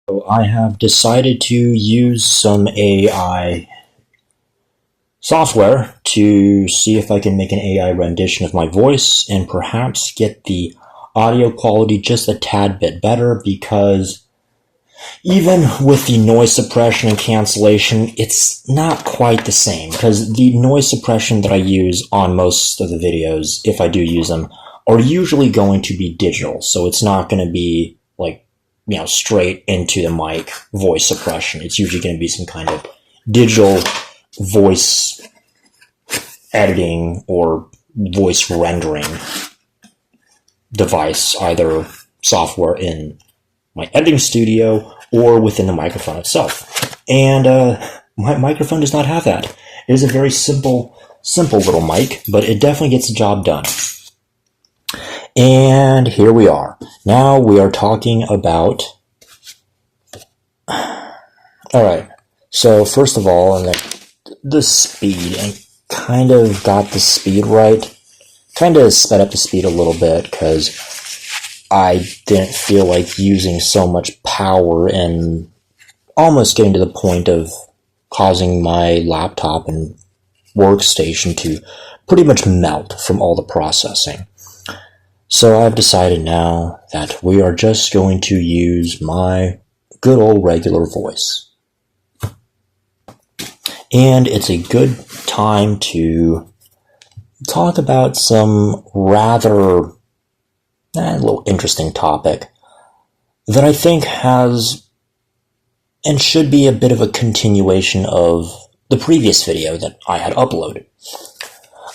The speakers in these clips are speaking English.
So I have decided to use some AI software to see if I can make an AI rendition of my voice and perhaps get the audio quality just a tad bit better, because even with the noise suppression and cancellation, it's not quite the same, because the noise suppression that I use on most of the videos, if I do use them, are usually going to be digital, so it's not going to be like, straight into the mic voice suppression. It's usually going to be some kind of digital voice editing or voice rendering device, either software in my editing studio or within the microphone itself. And my microphone does not have that. It is a very simple little mic, but it definitely gets the job done. And here we are. Now we are talking about... Alright, so first of all, the speed. I kind of got the speed right. Kind of sped up the speed a little bit because I didn't feel like using so much power and almost getting to the point of causing my laptop and workstation to pretty much melt from all the processing. So I've decided now that we are just going to use my good old regular voice. And it's a good time to talk about some rather a little interesting topic that I think has and should be a bit of a continuation of the previous video that I had uploaded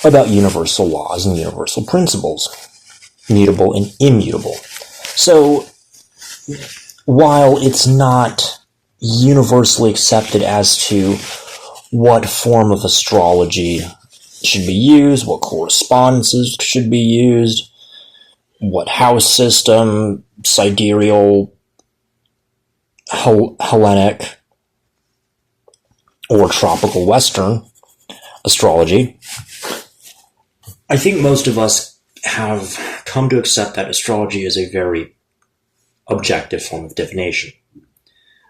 about universal laws and universal principles, mutable and immutable. So while it's not universally accepted as to what form of astrology should be used, what correspondences should be used, what house system, sidereal, Hellenic, or tropical Western astrology, I think most of us have come to accept that astrology is a very objective form of divination.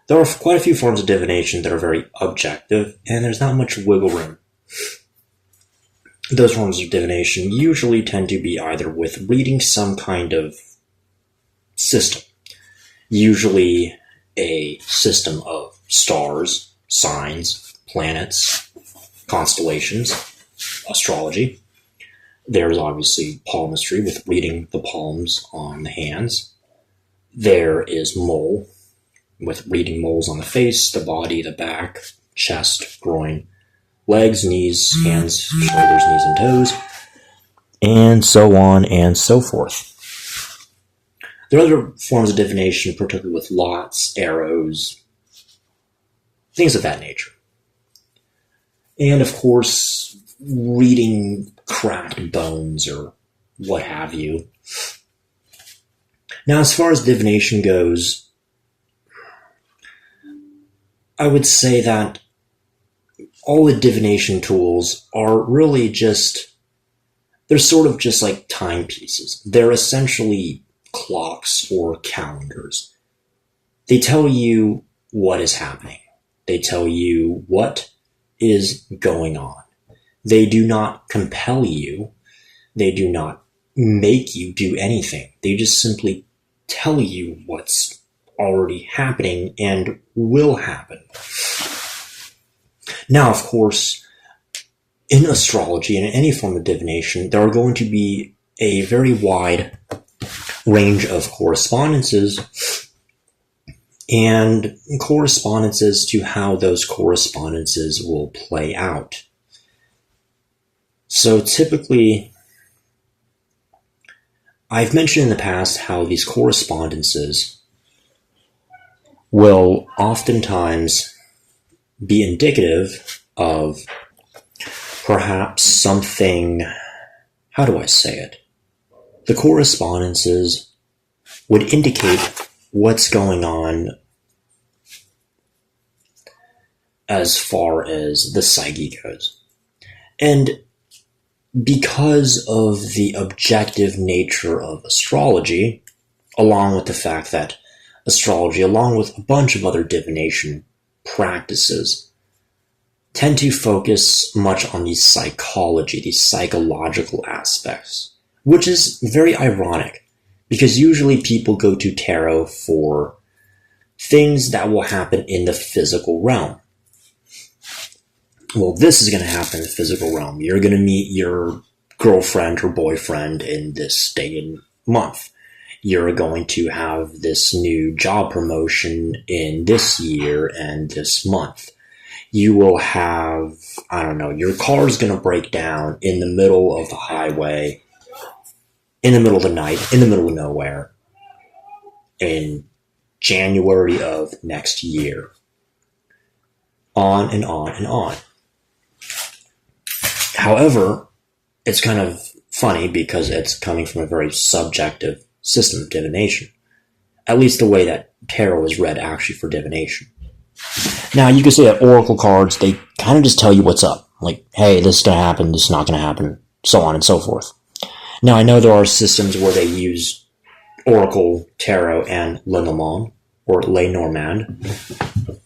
There are quite a few forms of divination that are very objective, and there's not much wiggle room. Those forms of divination usually tend to be either with reading some kind of system, usually a system of stars, signs, planets, constellations, astrology. There's obviously palmistry with reading the palms on the hands. There is mole, with reading moles on the face, the body, the back, chest, groin, legs, knees, hands, shoulders, knees, and toes, and so on and so forth. There are other forms of divination, particularly with lots, arrows, things of that nature. And of course, reading cracked bones or what have you. Now, as far as divination goes, I would say that all the divination tools are really they're sort of just like timepieces. They're essentially clocks or calendars. They tell you what is happening. They tell you what is going on. They do not compel you. They do not make you do anything. They just simply tell you what's already happening and will happen. Now, of course, in astrology and in any form of divination, there are going to be a very wide range of correspondences and correspondences to how those correspondences will play out. So typically, I've mentioned in the past how these correspondences will oftentimes be indicative of perhaps something, how do I say it? The correspondences would indicate what's going on as far as the psyche goes. And because of the objective nature of astrology, along with the fact that astrology, along with a bunch of other divination practices, tend to focus much on the psychology, the psychological aspects, which is very ironic because usually people go to tarot for things that will happen in the physical realm. Well, this is going to happen in the physical realm. You're going to meet your girlfriend or boyfriend in this day and month. You're going to have this new job promotion in this year and this month. You will have, I don't know, your car's going to break down in the middle of the highway, in the middle of the night, in the middle of nowhere, in January of next year. On and on and on. However, it's kind of funny because it's coming from a very subjective system of divination. At least the way that tarot is read actually for divination. Now, you can say that oracle cards, they kind of just tell you what's up. Like, hey, this is going to happen, this is not going to happen, so on and so forth. Now, I know there are systems where they use oracle, tarot, and Lenormand, or Lenormand,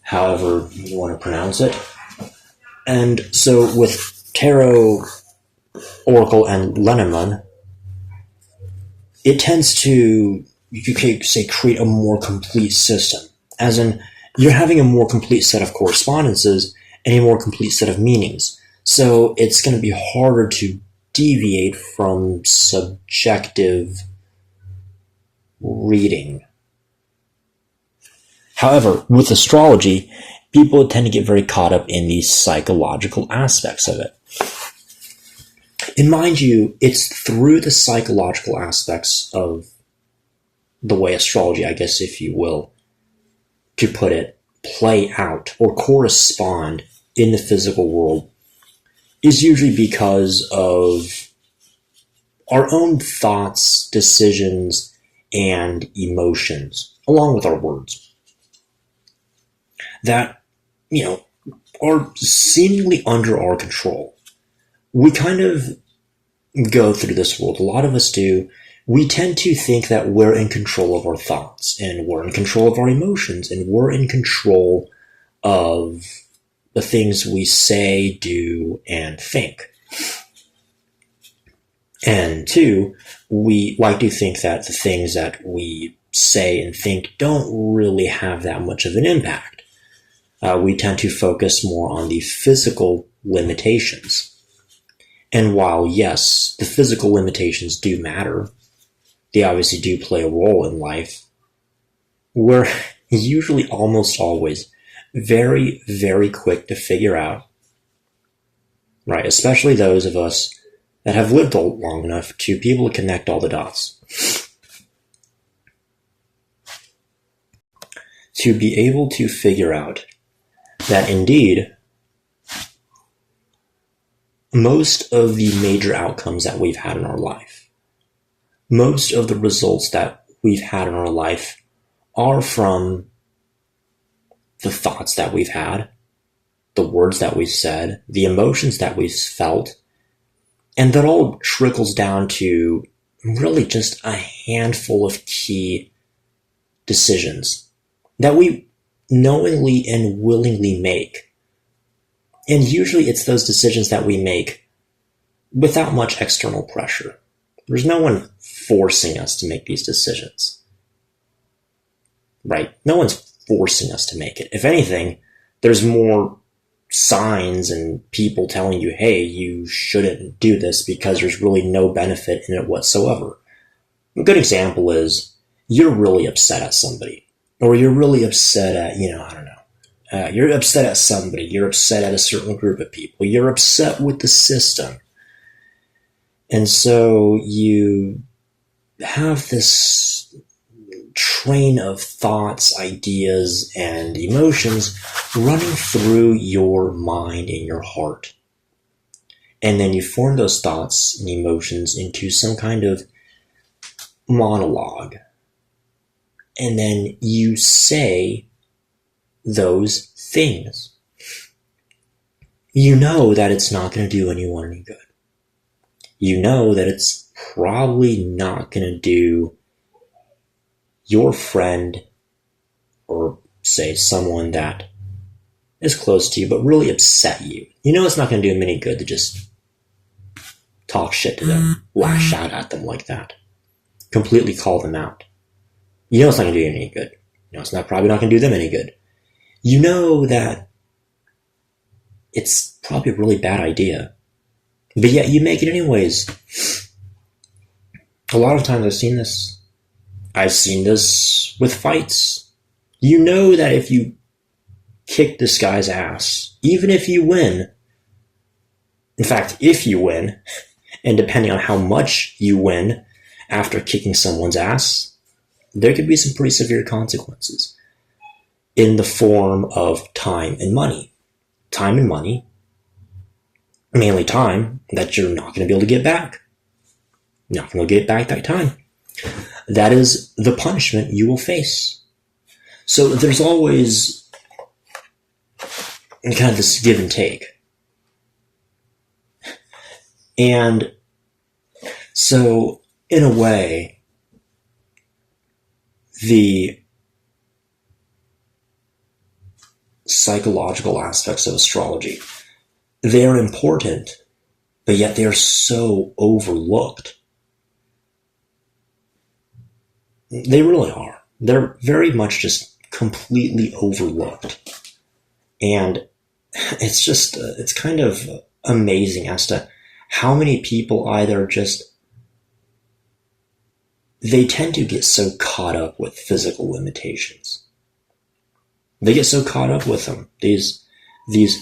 however you want to pronounce it. And so with tarot, oracle, and Lenormand, it tends to, you could say, create a more complete system. As in, you're having a more complete set of correspondences and a more complete set of meanings. So it's going to be harder to deviate from subjective reading. However, with astrology, people tend to get very caught up in the psychological aspects of it. And mind you, it's through the psychological aspects of the way astrology, I guess if you will, to put it, play out or correspond in the physical world is usually because of our own thoughts, decisions, and emotions, along with our words, that, are seemingly under our control. We kind of go through this world, a lot of us do. We tend to think that we're in control of our thoughts, and we're in control of our emotions, and we're in control of the things we say, do, and think. And two, we like to think that the things that we say and think don't really have that much of an impact. We tend to focus more on the physical limitations. And while, yes, the physical limitations do matter, they obviously do play a role in life, we're usually almost always very, very quick to figure out, right? Especially those of us that have lived long enough to be able to connect all the dots. To be able to figure out that indeed, most of the major outcomes that we've had in our life, most of the results that we've had in our life are from the thoughts that we've had, the words that we've said, the emotions that we've felt, and that all trickles down to really just a handful of key decisions that we knowingly and willingly make. And usually it's those decisions that we make without much external pressure. There's no one forcing us to make these decisions, right? No one's forcing us to make it. If anything, there's more signs and people telling you, hey, you shouldn't do this because there's really no benefit in it whatsoever. A good example is you're really upset at somebody, or you're really upset at, I don't know. You're upset at somebody. You're upset at a certain group of people. You're upset with the system. And so you have this train of thoughts, ideas, and emotions running through your mind and your heart. And then you form those thoughts and emotions into some kind of monologue. And then you say those things. You know that it's not going to do anyone any good. You know that it's probably not going to do your friend or say someone that is close to you but really upset you, you know it's not going to do them any good to just talk shit to them, lash out at them like that, completely call them out. You know it's not going to do you any good. You know it's probably not going to do them any good. You know that it's probably a really bad idea, but yet you make it anyways. A lot of times I've seen this. I've seen this with fights. You know that if you kick this guy's ass, even if you win, in fact, if you win, and depending on how much you win after kicking someone's ass, there could be some pretty severe consequences in the form of time and money. Time and money, mainly time, that you're not going to be able to get back. You're not going to get back that time. That is the punishment you will face. So there's always kind of this give and take. And so, in a way, the psychological aspects of astrology, they're important, but yet they're so overlooked. They really are. They're very much just completely overlooked. And it's just, it's kind of amazing as to how many people either just, they tend to get so caught up with physical limitations. They get so caught up with them. These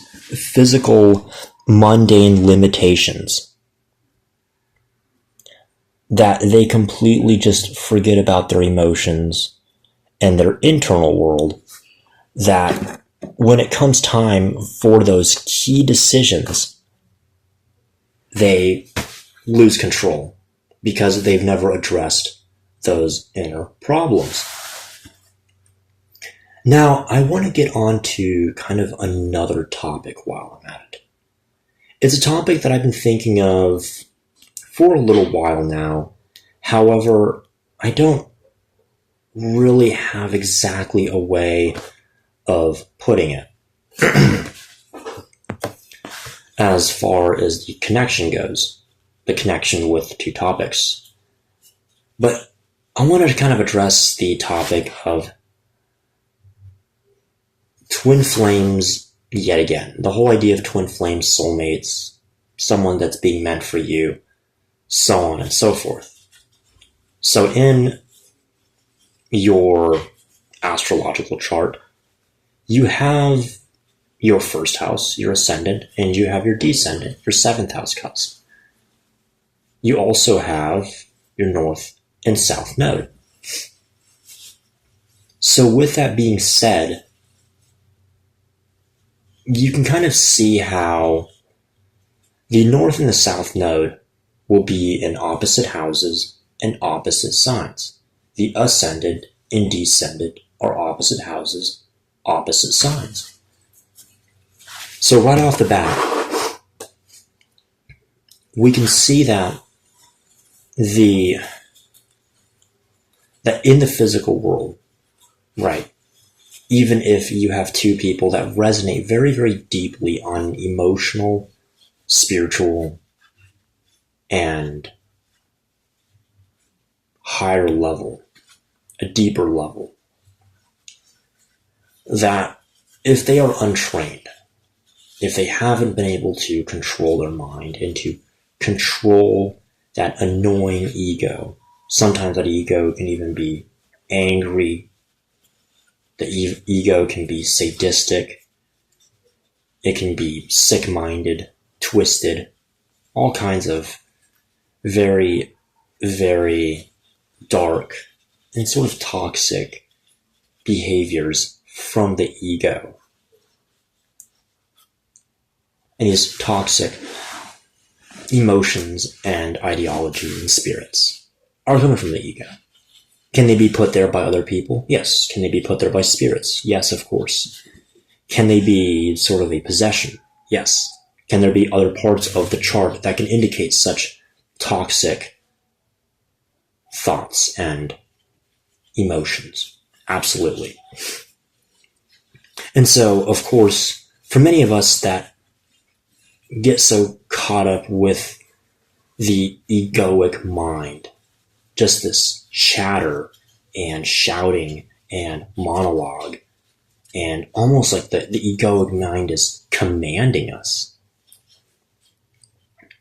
physical, mundane limitations that they completely just forget about their emotions and their internal world, that when it comes time for those key decisions, they lose control because they've never addressed those inner problems. Now, I want to get on to kind of another topic while I'm at it. It's a topic that I've been thinking of for a little while now. However, I don't really have exactly a way of putting it as far as the connection goes, the connection with the two topics. But I wanted to kind of address the topic of twin flames yet again. The whole idea of twin flames, soulmates, someone that's being meant for you, so on and so forth. So in your astrological chart, you have your first house, your ascendant, and you have your descendant, your seventh house cusp. You also have your north and south node. So with that being said, you can kind of see how the north and the south node will be in opposite houses and opposite signs. The ascendant and descendant are opposite houses, opposite signs. So right off the bat, we can see that in the physical world, right, even if you have two people that resonate very, very deeply on an emotional, spiritual, and higher level, a deeper level, that if they are untrained, if they haven't been able to control their mind and to control that annoying ego, sometimes that ego can even be angry, the ego can be sadistic, it can be sick-minded, twisted, all kinds of very, very dark and sort of toxic behaviors from the ego. And these toxic emotions and ideology and spirits are coming from the ego. Can they be put there by other people? Yes. Can they be put there by spirits? Yes, of course. Can they be sort of a possession? Yes. Can there be other parts of the chart that can indicate such toxic thoughts and emotions? Absolutely. And so, of course, for many of us that get so caught up with the egoic mind, just this chatter and shouting and monologue, and almost like the egoic mind is commanding us.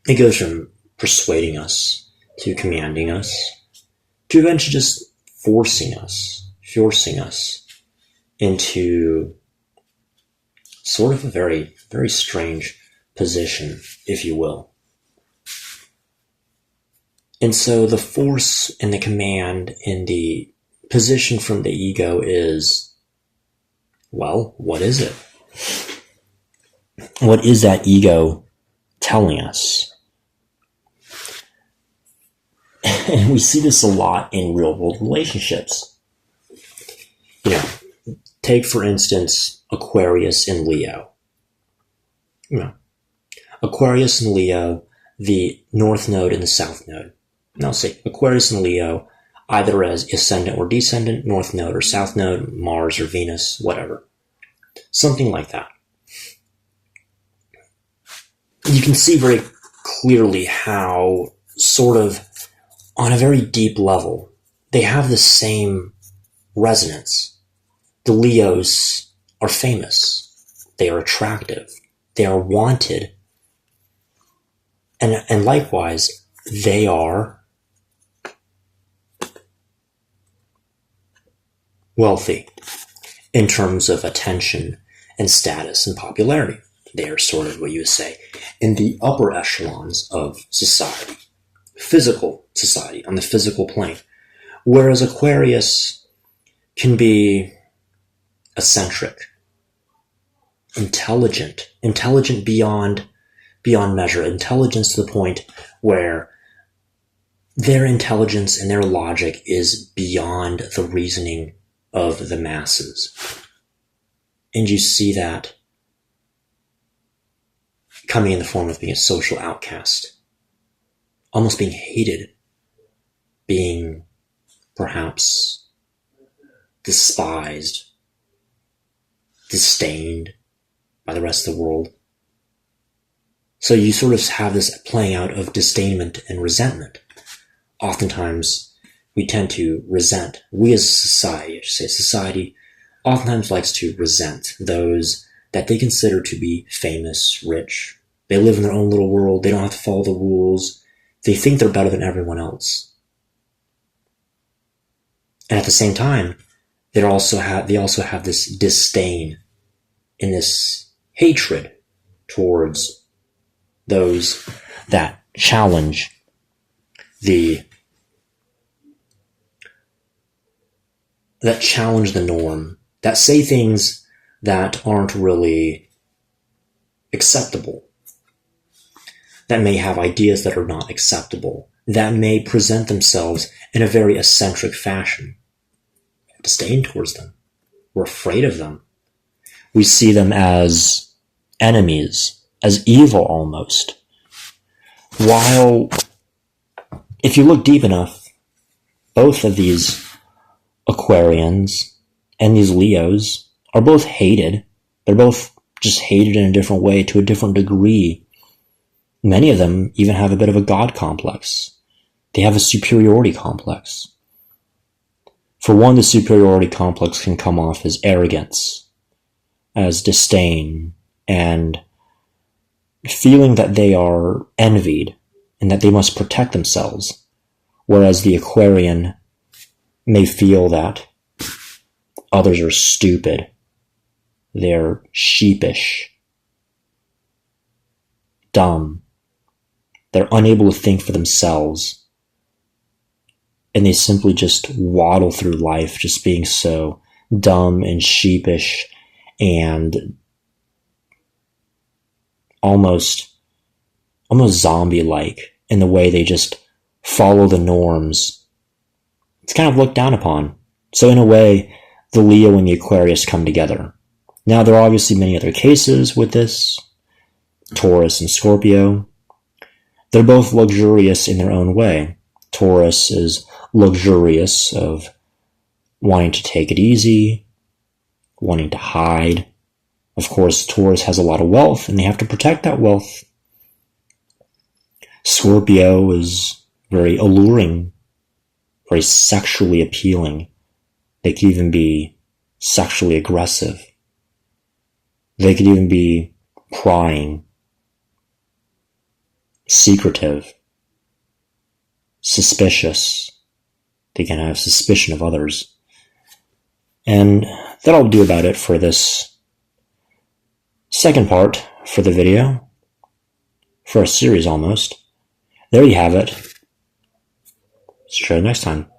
It goes from persuading us to commanding us to eventually just forcing us into sort of a very, very strange position, if you will. And so the force and the command in the position from the ego is, well, what is it? What is that ego telling us? And we see this a lot in real world relationships. Take for instance Aquarius and Leo. Aquarius and Leo, the North Node and the South Node. And I'll say Aquarius and Leo, either as ascendant or descendant, North Node or South Node, Mars or Venus, whatever. Something like that. You can see very clearly how, sort of, on a very deep level, they have the same resonance. The Leos are famous. They are attractive. They are wanted. And likewise, they are wealthy in terms of attention and status and popularity. They are sort of what you would say in the upper echelons of society, physical society, on the physical plane. Whereas Aquarius can be eccentric, intelligent beyond measure, intelligence to the point where their intelligence and their logic is beyond the reasoning of the masses. And you see that coming in the form of being a social outcast, almost being hated, being perhaps despised, disdained by the rest of the world. So you sort of have this playing out of disdainment and resentment. Oftentimes, we tend to resent. We as a society, I should say, society oftentimes likes to resent those that they consider to be famous, rich. They live in their own little world. They don't have to follow the rules. They think they're better than everyone else. And at the same time, they also have this disdain and this hatred towards those that challenge the norm, that say things that aren't really acceptable, that may have ideas that are not acceptable, that may present themselves in a very eccentric fashion. Disdain towards them. We're afraid of them. We see them as enemies, as evil almost. While, if you look deep enough, both of these Aquarians and these Leos are both hated. They're both just hated in a different way, to a different degree. Many of them even have a bit of a God complex. They have a superiority complex. For one, the superiority complex can come off as arrogance, as disdain, and feeling that they are envied and that they must protect themselves, whereas the Aquarian may feel that others are stupid, they're sheepish, dumb, they're unable to think for themselves, and they simply just waddle through life just being so dumb and sheepish and almost zombie-like in the way they just follow the norms. It's kind of looked down upon. So in a way, the Leo and the Aquarius come together. Now, there are obviously many other cases with this. Taurus and Scorpio. They're both luxurious in their own way. Taurus is luxurious of wanting to take it easy, wanting to hide, Of course, Taurus has a lot of wealth, and they have to protect that wealth. Scorpio is very alluring, very sexually appealing. They could even be sexually aggressive. They could even be prying, secretive, suspicious. They can have suspicion of others. And that'll do about it for this second part for the video, for a series almost. There you have it. See you next time.